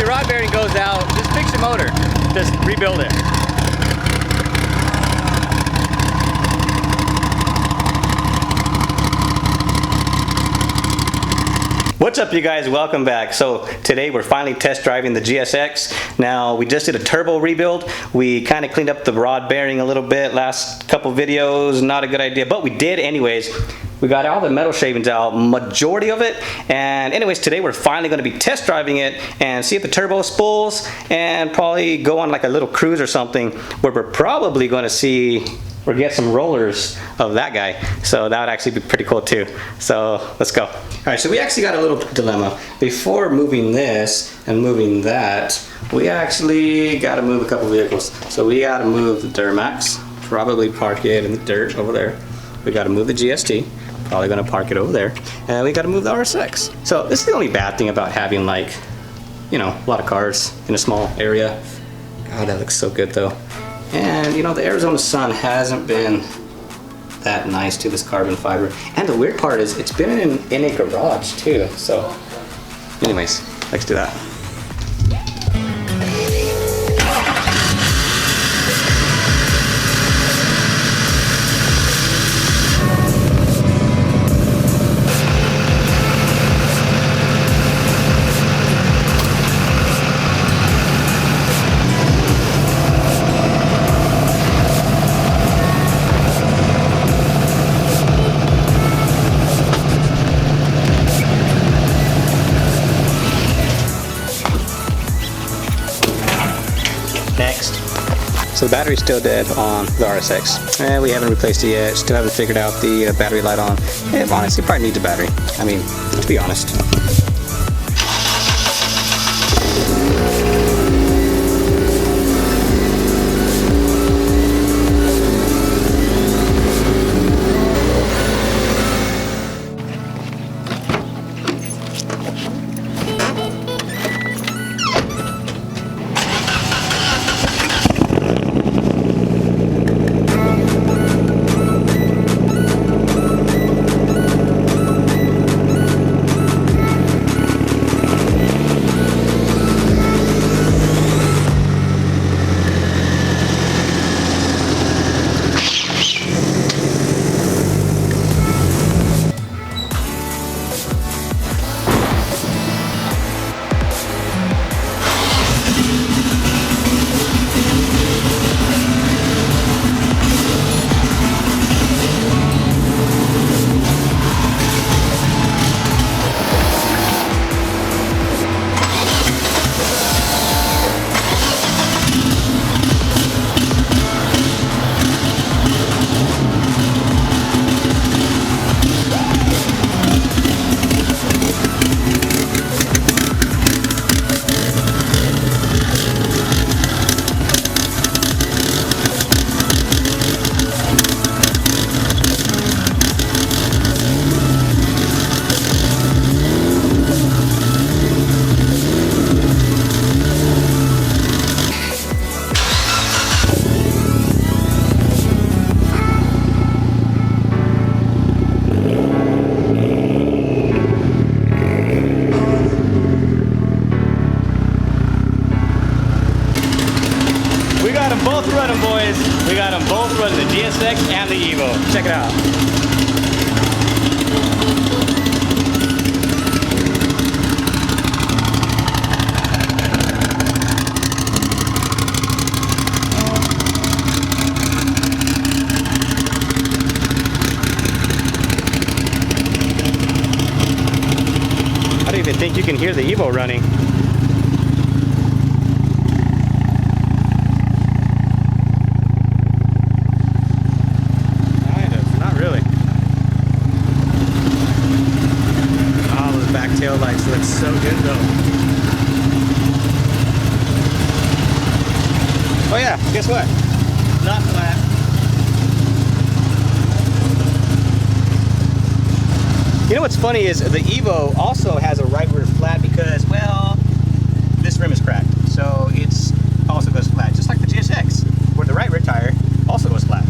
your rod bearing goes out, just fix your motor. Just rebuild it. What's up, you guys? Welcome back. So today we're finally test driving the GSX. Now we just did a turbo rebuild. We kind of cleaned up the rod bearing a little bit last couple videos. Not a good idea, but we did anyways. We got all the metal shavings out, majority of it. And anyways, today we're finally going to be test driving it and see if the turbo spools, and probably go on like a little cruise or something where we're probably going to see or get some rollers of that guy. So that would actually be pretty cool too. So let's go. All right, so we actually got a little dilemma. Before moving this and moving that, we actually got to move a couple vehicles. So we got to move the Duramax, probably park it in the dirt over there. We got to move the GST, probably gonna park it over there. And we got to move the RSX. So this is the only bad thing about having, like, you know, a lot of cars in a small area. God, that looks so good though. And you know, the Arizona sun hasn't been that nice to this carbon fiber. And the weird part is it's been in a garage too. So anyways, let's do that. Next. So the battery's still dead on the RSX. And we haven't replaced it yet. Still haven't figured out the battery light on. It honestly probably needs a battery. I mean, to be honest. Both running, boys. We got them both running, the GSX and the Evo. Check it out. I don't even think you can hear the Evo running. Tail lights look so good though. Oh yeah, guess what? Not flat. You know what's funny is the Evo also has a right rear flat because, well, this rim is cracked. So it's also goes flat, just like the GSX, where the right rear tire also goes flat.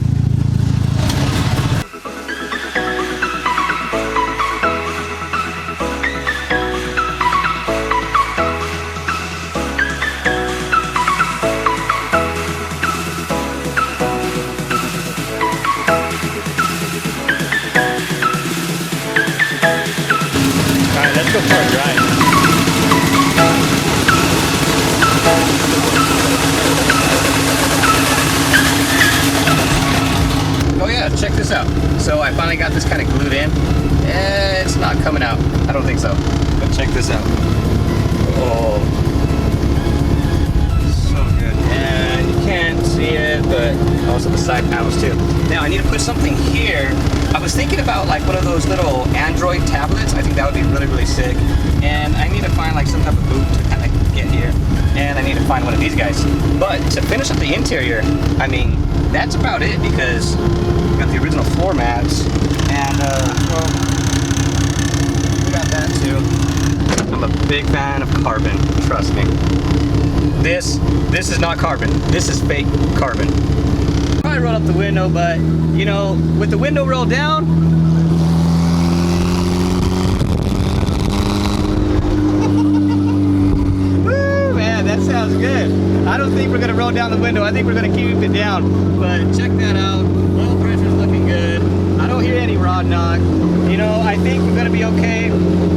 for a drive. Oh yeah, check this out. So I finally got this kind of glued in. It's not coming out. I don't think so. But check this out. Oh, so good. And you can't see it, but also the side panels too. Now I need to put something here. I was thinking about like one of those little Android tablets. I think that would be really, really sick. And I need to find like some type of boot to kind of get here. And I need to find one of these guys. But to finish up the interior, I mean, that's about it, because we got the original floor mats, and well, we got that too. I'm a big fan of carbon, trust me. This is not carbon. This is fake carbon. Probably roll up the window, but you know, with the window rolled down, woo, man, that sounds good. I don't think we're gonna roll down the window. I think we're gonna keep it down. But check that out. Oil pressure's looking good. I don't hear any rod knock. You know, I think we're gonna be okay.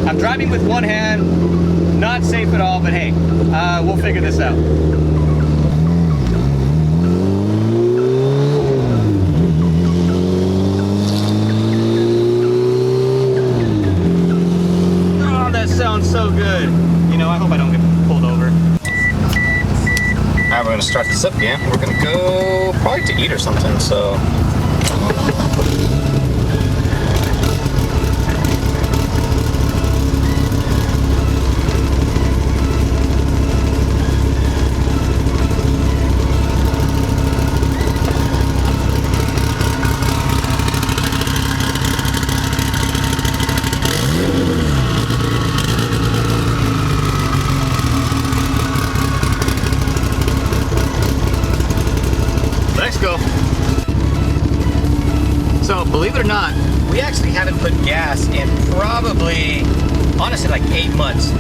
I'm driving with one hand, not safe at all, but hey, we'll figure this out. Oh, that sounds so good. You know, I hope I don't get pulled over. Alright, we're gonna start this up again. We're gonna go probably to eat or something, so. Let's go. So believe it or not, we actually haven't put gas in probably, honestly, like 8 months.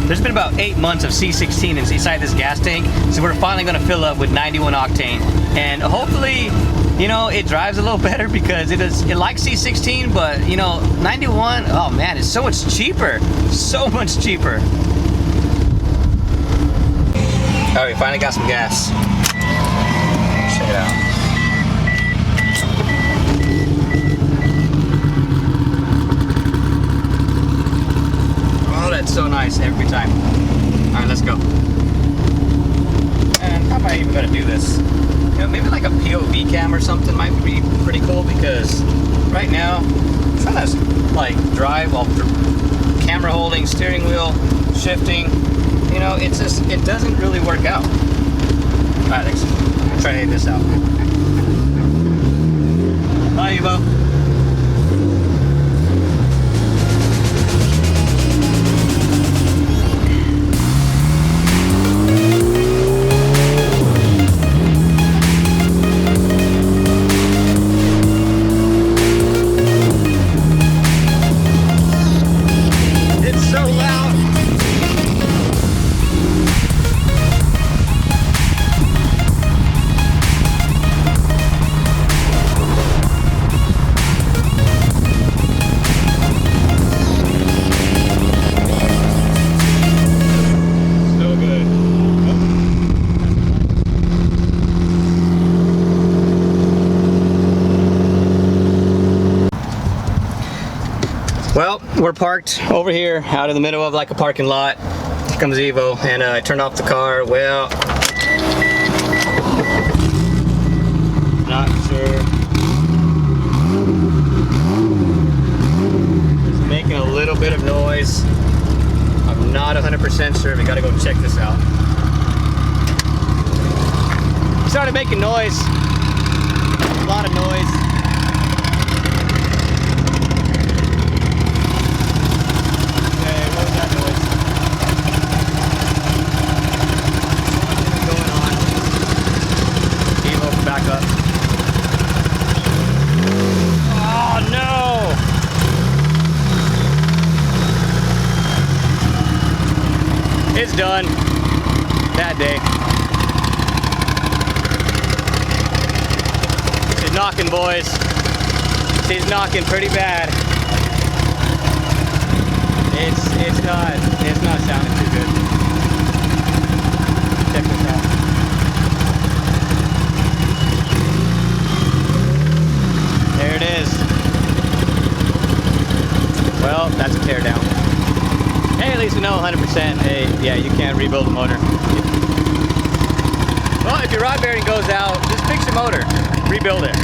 There's been about 8 months of C16 inside this gas tank, so we're finally gonna fill up with 91 octane. And hopefully, you know, it drives a little better, because it likes C16, but you know, 91, oh man, it's so much cheaper. So much cheaper. All right, we finally got some gas. Check it out. Oh, that's so nice every time. All right, let's go. And how am I even gonna do this? You know, maybe like a POV cam or something might be pretty cool, because right now I'm trying to like drive while camera holding, steering wheel shifting. You know, it doesn't really work out. All right, let's try this out. Bye, Evo. Well, we're parked over here out in the middle of like a parking lot. Here comes Evo, and I turned off the car. Well, not sure. It's making a little bit of noise. I'm not 100% sure. We gotta go check this out. It started making noise. A lot of noise. It's done. That day. She's knocking, boys. She's knocking pretty bad. It's not sounding too good. Check this out. There it is. Well, that's a teardown. Hey, at least we know 100%. Hey, yeah, you can't rebuild the motor. Well, if your rod bearing goes out, just fix your motor. Rebuild it.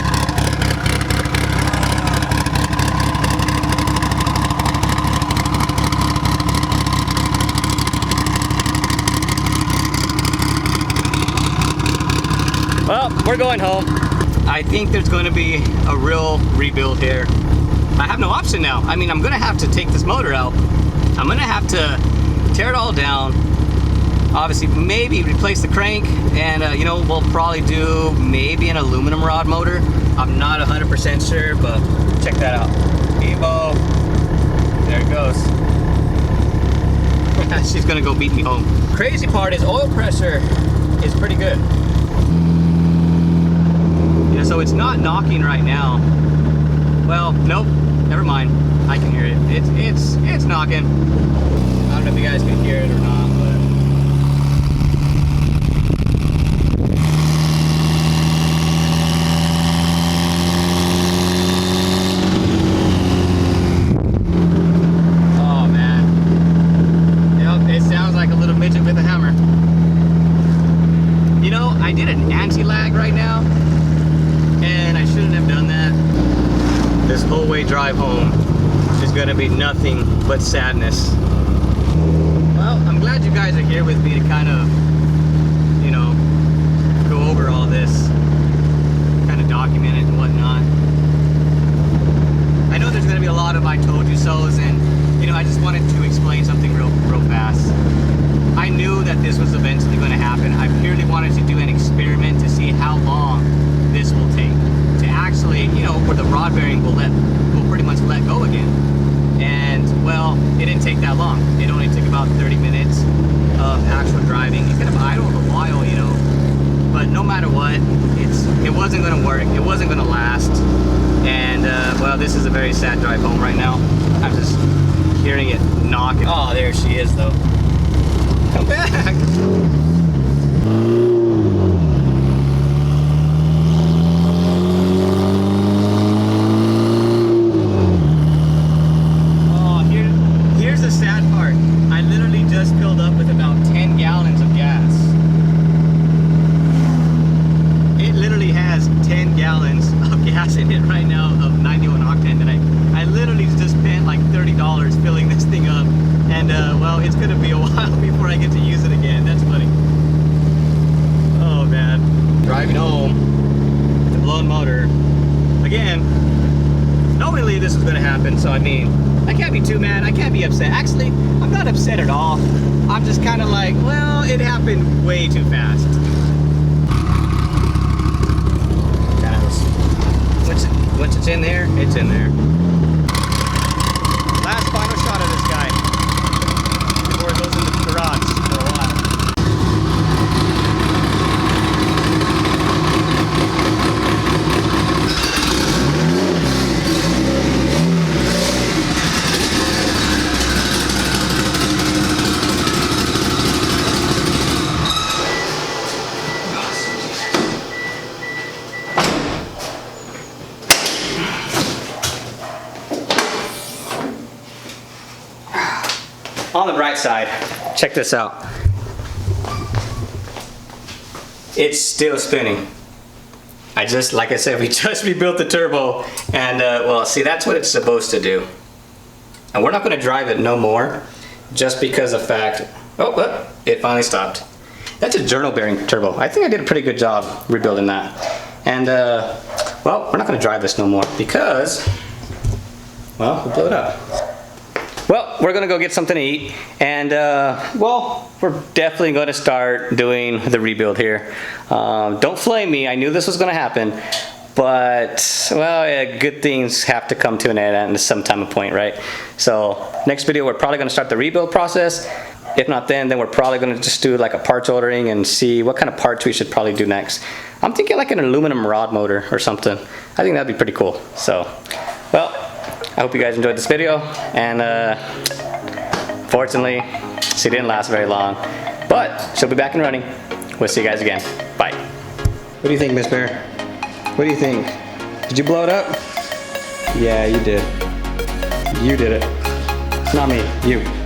Well, we're going home. I think there's going to be a real rebuild here. I have no option now. I mean, I'm going to have to take this motor out. I'm going to have to tear it all down. Obviously, maybe replace the crank, and you know, we'll probably do maybe an aluminum rod motor. I'm not 100% sure, but check that out. Evo. There it goes. She's going to go beat me home. Crazy part is oil pressure is pretty good. Yeah, so it's not knocking right now. Well, nope, never mind. I can hear it. It's knocking. I don't know if you guys can hear it or not, but oh man. Yep, it sounds like a little midget with a hammer. You know, I did an anti-lag right now, and I shouldn't have done that. This whole way drive home is gonna be nothing but sadness. Well, I'm glad you guys are here with me to kind of, you know, go over all this, kind of document it and whatnot. I know there's gonna be a lot of I told you so's, and you know, I just wanted to explain something real fast. I knew that this was eventually going to happen. I purely wanted to do an experiment to see how long this will take to actually, you know, where the rod bearing will pretty much let go again. And well, it didn't take that long. It only took about 30 minutes of actual driving. You could have idled a while, you know, but no matter what, it wasn't going to work. It wasn't going to last. And well, this is a very sad drive home right now. I'm just hearing it knocking. Oh, there she is though. Come back! Oh, here's the sad part. I literally just filled up with about 10 gallons of gas. It literally has 10 gallons of gas in it right now of 91 octane that I literally just spent like $30 filling this thing up. And well, it's gonna be a while before I get to use it again. That's funny. Oh man. Driving home with a blown motor. Again, knowingly this was gonna happen, so I mean, I can't be too mad, I can't be upset. Actually, I'm not upset at all. I'm just kinda like, well, it happened way too fast. Once it's in there, it's in there. Last final shot of this guy before it goes into the garage for a while. On the bright side, check this out. It's still spinning. Like I said, we just rebuilt the turbo, and well, see, that's what it's supposed to do. And we're not going to drive it no more, just because of the fact, oh, it finally stopped. That's a journal bearing turbo. I think I did a pretty good job rebuilding that. And well, we're not going to drive this no more because, well, we'll blow it up. Well, we're gonna go get something to eat, and well, we're definitely gonna start doing the rebuild here. Don't flame me, I knew this was gonna happen, but well, yeah, good things have to come to an end at some time of point, right? So next video, we're probably gonna start the rebuild process. If not then we're probably gonna just do like a parts ordering and see what kind of parts we should probably do next. I'm thinking like an aluminum rod motor or something. I think that'd be pretty cool. So, well, I hope you guys enjoyed this video, and Fortunately, she didn't last very long, but she'll be back and running. We'll see you guys again. Bye. What do you think, Miss Bear? What do you think? Did you blow it up? Yeah, you did. You did it. Not me, you.